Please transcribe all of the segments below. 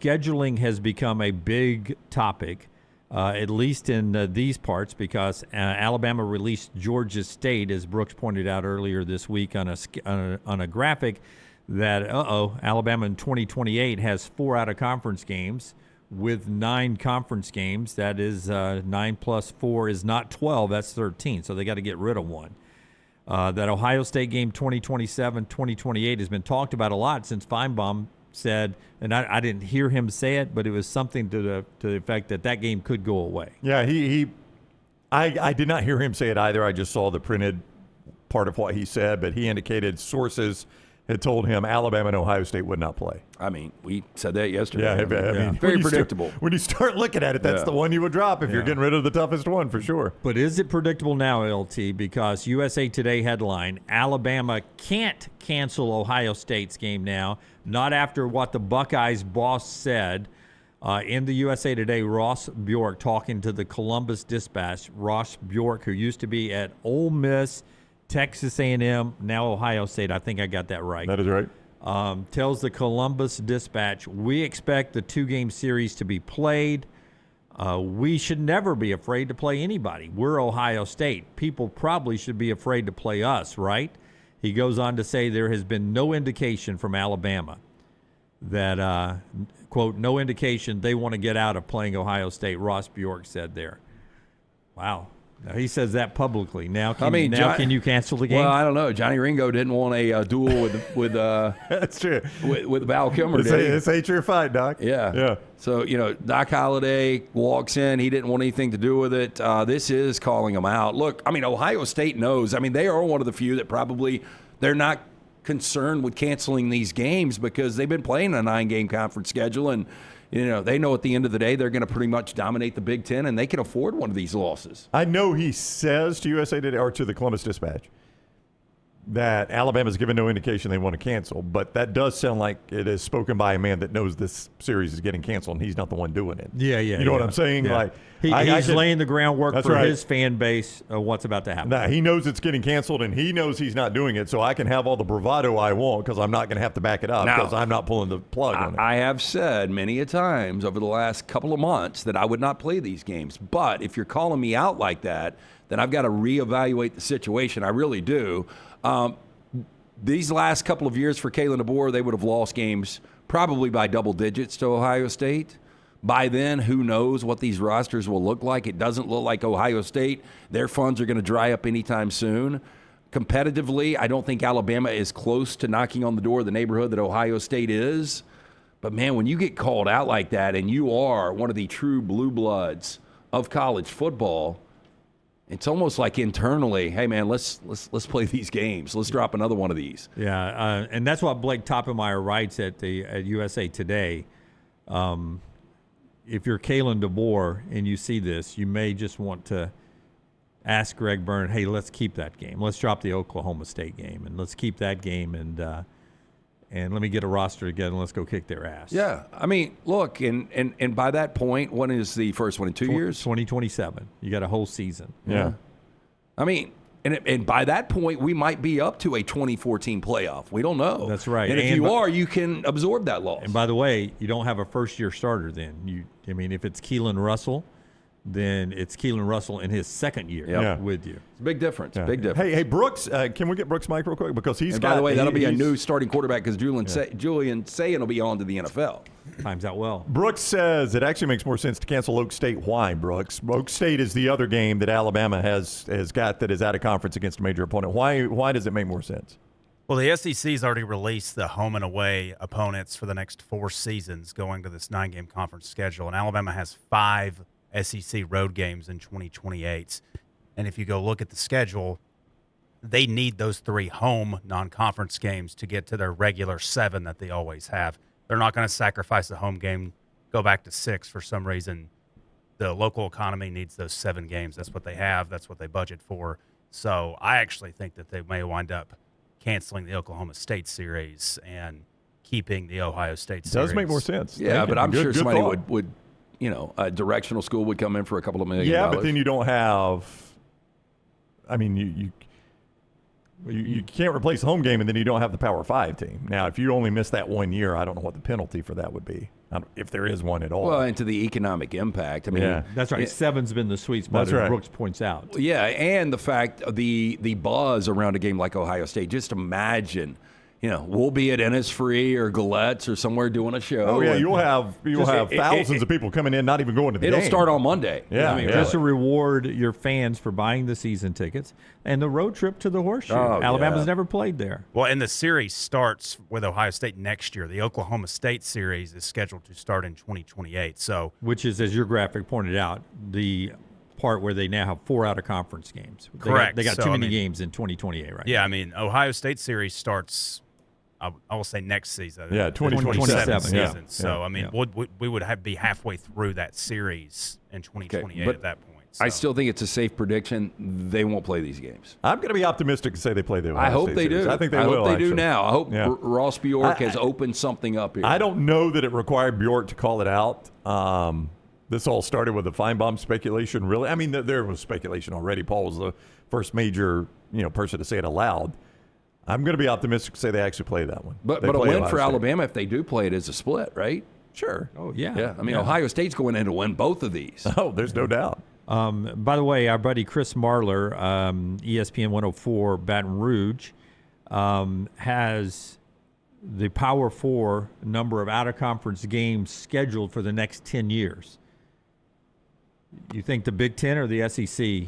scheduling has become a big topic, at least in these parts, because Alabama released Georgia State, as Brooks pointed out earlier this week on a graphic, that Alabama in 2028 has 4 out-of-conference games with 9 conference games. That is 9 plus 4 is not 12. That's 13. So they got to get rid of one. That Ohio State game 2027, 2028 has been talked about a lot since Finebaum said, and I didn't hear him say it, but it was something to the effect that game could go away. Yeah, I did not hear him say it either. I just saw the printed part of what he said, but he indicated sources had told him Alabama and Ohio State would not play. I mean, we said that yesterday. Yeah, I mean, very predictable. When you start looking at it, that's the one you would drop if you're getting rid of the toughest one, for sure. But is it predictable now, LT? Because USA Today headline, Alabama can't cancel Ohio State's game now, not after what the Buckeyes boss said. In the USA Today, Ross Bjork talking to the Columbus Dispatch. Ross Bjork, who used to be at Ole Miss, Texas A&M, now Ohio State. I think I got that right. That is right. Tells the Columbus Dispatch, we expect the 2-game series to be played. We should never be afraid to play anybody. We're Ohio State. People probably should be afraid to play us, right? He goes on to say there has been no indication from Alabama that, quote, no indication they want to get out of playing Ohio State, Ross Bjork said there. Wow. Now, he says that publicly. Now, can you cancel the game? Well, I don't know. Johnny Ringo didn't want a duel with that's true. with Val Kilmer. This ain't your fight, Doc. Yeah. So Doc Holliday walks in. He didn't want anything to do with it. This is calling him out. Look, I mean, Ohio State knows. I mean, they are one of the few that probably they're not concerned with canceling these games because they've been playing a 9-game conference schedule and. They know at the end of the day they're going to pretty much dominate the Big Ten, and they can afford one of these losses. I know he says to USA Today or to the Columbus Dispatch that Alabama's given no indication they want to cancel, but that does sound like it is spoken by a man that knows this series is getting canceled, and he's not the one doing it. Yeah. You know what I'm saying? Yeah. Like he's laying the groundwork for right. his fan base of what's about to happen. Nah, he knows it's getting canceled, and he knows he's not doing it, so I can have all the bravado I want because I'm not going to have to back it up because I'm not pulling the plug on it. I have said many a times over the last couple of months that I would not play these games, but if you're calling me out like that, then I've got to reevaluate the situation. I really do. These last couple of years for Kalen DeBoer, they would have lost games probably by double digits to Ohio State. By then, who knows what these rosters will look like? It doesn't look like Ohio State. Their funds are going to dry up anytime soon. Competitively, I don't think Alabama is close to knocking on the door of the neighborhood that Ohio State is. But, man, when you get called out like that and you are one of the true blue bloods of college football, it's almost like internally, hey, man, let's play these games. Let's drop another one of these. Yeah, and that's what Blake Toppmeyer writes at USA Today. If you're Kalen DeBoer and you see this, you may just want to ask Greg Byrne, hey, let's keep that game. Let's drop the Oklahoma State game, and let's keep that game, and let me get a roster together, and let's go kick their ass. Yeah, I mean, look, and by that point, when is the first one, in 2 years? 2027. You got a whole season. Yeah. I mean, and by that point, we might be up to a 2014 playoff. We don't know. That's right. And if you are, you can absorb that loss. And by the way, you don't have a first-year starter then. If it's Keelan Russell, then it's Keelan Russell in his second year with you. It's a big difference. Yeah. Big difference. Hey, Brooks, can we get Brooks' mic real quick? Because by the way, that'll be a new starting quarterback because Julian Sayin will be on to the NFL. Times out well. Brooks says it actually makes more sense to cancel Oak State. Why, Brooks? Oak State is the other game that Alabama has got that is out of conference against a major opponent. Why does it make more sense? Well, the SEC's already released the home and away opponents for the next 4 seasons going to this 9-game conference schedule, and Alabama has 5 SEC road games in 2028. And if you go look at the schedule, they need those 3 home non-conference games to get to their regular 7 that they always have. They're not going to sacrifice the home game, go back to 6 for some reason. The local economy needs those 7 games. That's what they have. That's what they budget for. So I actually think that they may wind up canceling the Oklahoma State series and keeping the Ohio State series. Does make more sense. Yeah, but I'm sure somebody would a directional school would come in for a couple of $1 million. Yeah, but then you don't have. I mean, You can't replace the home game, and then you don't have the Power 5 team. Now, if you only miss that 1 year, I don't know what the penalty for that would be, if there is one at all. Well, and to the economic impact. I mean, Yeah. That's right. 7's been the sweet spot, That's as right. Brooks points out. yeah, and the fact the buzz around a game like Ohio State. Just imagine, we'll be at Innisfree or Galette's or somewhere doing a show. Oh yeah, and you'll have thousands of people coming in, not even going to the It'll game. start on Monday. Yeah, I mean, yeah. Just to really. reward your fans for buying the season tickets and the road trip to the Horseshoe. Oh, Alabama's yeah. never played there. Well, and the series starts with Ohio State next year. The Oklahoma State series is scheduled to start in 2028. So, Which is, as your graphic pointed out, the part where they now have 4 out-of-conference games. Correct. They got So, too I many mean- games in 2028 right yeah, now. I mean, Ohio State series starts, I will say next season. Yeah, 2027, season. yeah. So, I mean, Yeah. we would be halfway through that series in 2028 but at that point. I So. still think it's a safe prediction. They won't play these games. I'm going to be optimistic and say they play the Ohio I hope State they series. do. I think they I will. hope they do actually. now. I hope Yeah. Ross Bjork has opened something up here. I don't know that it required Bjork to call it out. This all started with the Finebaum speculation, really. I mean, there was speculation already. Paul was the first major, person to say it aloud. I'm going to be optimistic to say they actually play that one. But They a play win Ohio for State. Alabama if they do play it is a split, right? Sure. Oh, yeah. Yeah. I mean, Ohio State's going in to win both of these. Oh, there's no doubt. By the way, our buddy Chris Marler, ESPN 104 Baton Rouge, has the Power 4 number of out-of-conference games scheduled for the next 10 years. You think the Big Ten or the SEC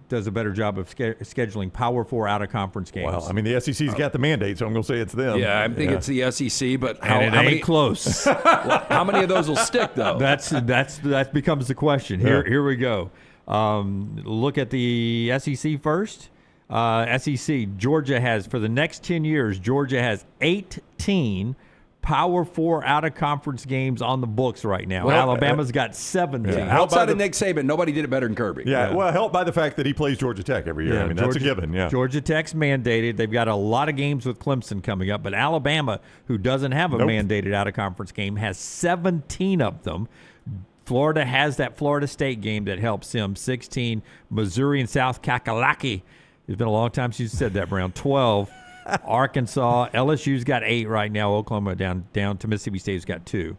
does a better job of scheduling Power 4 out-of-conference games? Well, I mean, the SEC's got the mandate, so I'm going to say it's them. Yeah, I think it's the SEC, but how, and it how ain't many close. how many of those will stick though? That becomes the question. Here we go. Look at the SEC first. SEC, Georgia has, for the next 10 years, Georgia has 18 Power 4 out-of-conference games on the books right now. Well, Alabama's got 17. Yeah. Outside of Nick Saban, nobody did it better than Kirby. Yeah, well, helped by the fact that he plays Georgia Tech every year. I mean, that's a given, yeah. Georgia Tech's mandated. They've got a lot of games with Clemson coming up, but Alabama, who doesn't have a mandated out-of-conference game, has 17 of them. Florida has that Florida State game that helps him, 16. Missouri and South Kakalaki. It's been a long time since you said that, Brown. 12. Arkansas, LSU's got 8 right now. Oklahoma down to Mississippi State's got 2.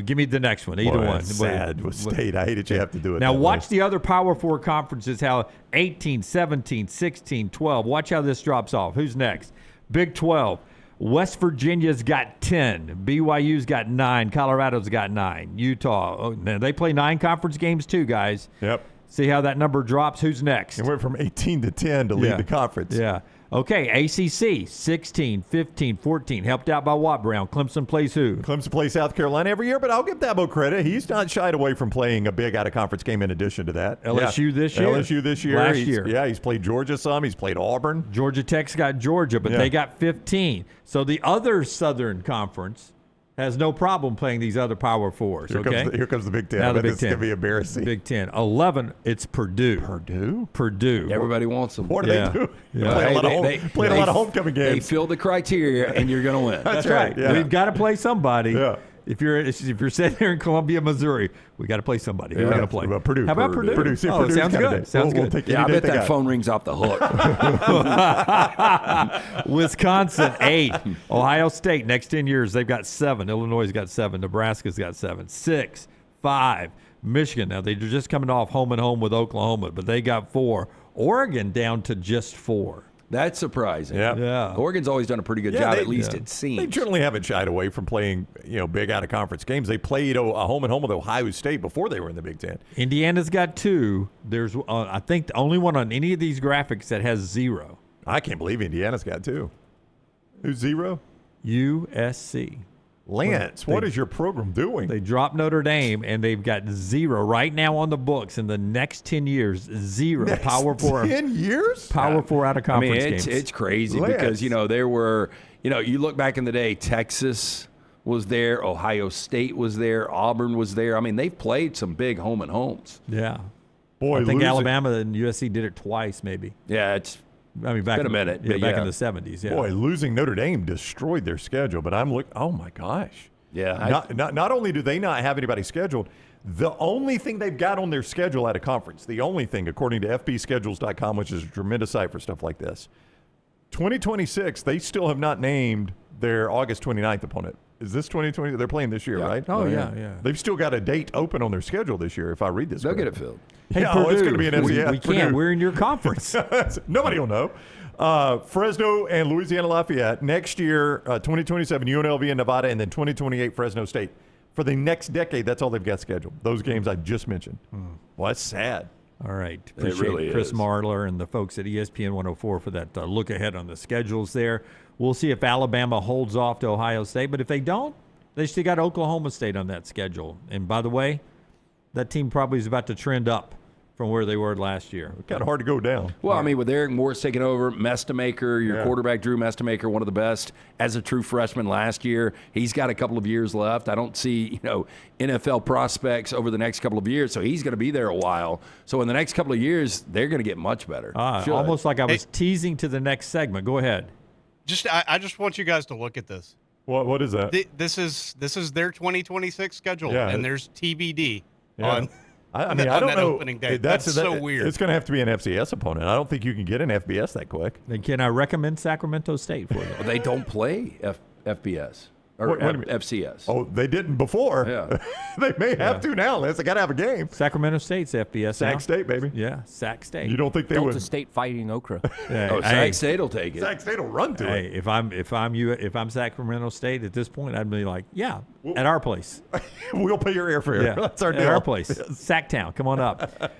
Give me the next one. Either Boy, one. that's sad with State. I hate it. You have to do it. Now that watch way. the other Power 4 conferences, how 18, 17, 16, 12. Watch how this drops off. Who's next? Big 12. West Virginia's got 10. BYU's got 9. Colorado's got 9. Utah. Oh, now they play 9 conference games too, guys. Yep. See how that number drops? Who's next? It went from 18 to 10 to lead the conference. Yeah. Okay, ACC, 16, 15, 14. Helped out by what, Brown? Clemson plays who? Clemson plays South Carolina every year, but I'll give Dabo credit. He's not shied away from playing a big out-of-conference game in addition to that. LSU this year? LSU this year. Last year. Yeah, he's played Georgia some. He's played Auburn. Georgia Tech's got Georgia, but they got 15. So the other Southern Conference has no problem playing these other Power 4s, Here comes the Big Ten. Now I the bet Big this is Ten. going to be embarrassing. Big 10. 11, it's Purdue. Purdue. Everybody wants them. What do they do? Yeah. Play a lot of They- a lot of homecoming They games. fill the criteria, and you're going to win. That's right. Yeah. We've got to play somebody. Yeah. If you're sitting here in Columbia, Missouri, we got to play somebody. Who are we going to play? Well, Purdue. How about Purdue? Purdue. See, Oh, Purdue's sounds kinda good. day. Sounds We'll good. take Yeah, I any bet day they that got. phone rings off the hook. Wisconsin, 8. Ohio State, next 10 years, they've got 7. Illinois has got 7. Nebraska's got 7. 6, 5. Michigan, now they're just coming off home and home with Oklahoma, but they got 4. Oregon down to just 4. That's surprising. Yeah. Oregon's always done a pretty good Yeah, job, they- at least yeah. it seems. They generally haven't shied away from playing, big out-of-conference games. They played a home and home with Ohio State before they were in the Big Ten. Indiana's got 2. There's, I think, the only one on any of these graphics that has 0. I can't believe Indiana's got 2. Who's 0? USC. Lance, what is your program doing? They dropped Notre Dame, and they've got 0 right now on the books. In the next 10 years, 0 Next Power 4. 10 years? Power 4 out of I conference mean, games. it's crazy Lance. because, there were, you look back in the day, Texas was there, Ohio State was there, Auburn was there. I mean, they've played some big home and homes. Yeah. Boy, I think losing- Alabama and USC did it twice, maybe. Yeah, it's I mean, back been a minute, Yeah, but back yeah. in the 70s. Yeah. Boy, losing Notre Dame destroyed their schedule. But I'm looking. Oh my gosh! yeah. Not only do they not have anybody scheduled, the only thing they've got on their schedule at a conference, the only thing, according to FBschedules.com, which is a tremendous site for stuff like this, 2026, they still have not named their August 29th opponent. Is this 2020? They're playing this year, Yeah. right? Oh, yeah. They've still got a date open on their schedule this year, if I read this They'll get it correctly. filled. Hey, Yeah, it's Purdue, going to be an FCS. We Purdue. can't. We're in your conference. Nobody will know. Fresno and Louisiana Lafayette. Next year, 2027, UNLV and Nevada, and then 2028, Fresno State. For the next decade, that's all they've got scheduled. Those games I just mentioned. Well, that's sad. All right. Appreciate really Chris is. Marler and the folks at ESPN 104 for that look ahead on the schedules there. We'll see if Alabama holds off to Ohio State. But if they don't, they still got Oklahoma State on that schedule. And by the way, that team probably is about to trend up from where they were last year. Kind of hard to go down. Well, I mean, with Eric Morris taking over, Mestamaker, your quarterback, Drew Mestamaker, one of the best as a true freshman last year. He's got a couple of years left. I don't see, NFL prospects over the next couple of years, so he's going to be there a while. So in the next couple of years, they're going to get much better. Should. Almost like I was teasing to the next segment. Go ahead. I just want you guys to look at this. What is that? This is their 2026 schedule, Yeah. and there's TBD Yeah. on. I on mean, I that don't know. opening day. That's so weird. It's going to have to be an FCS opponent. I don't think you can get an FBS that quick. Then can I recommend Sacramento State for you? They don't play FBS or Wait a minute. FCS. Oh, they didn't before. Yeah. They may have to now. They got to have a game. Sacramento State's FBS now. Sac State, baby. Yeah, Sac State. You don't think they Delta would? State fighting Okra. Hey, Oh, hey, Sac State will take it. Sac State will run to hey, it. if I'm Sacramento State at this point, I'd be like, yeah, at our place. We'll pay your airfare. Yeah, That's our at deal. our place. Sacktown, come on up.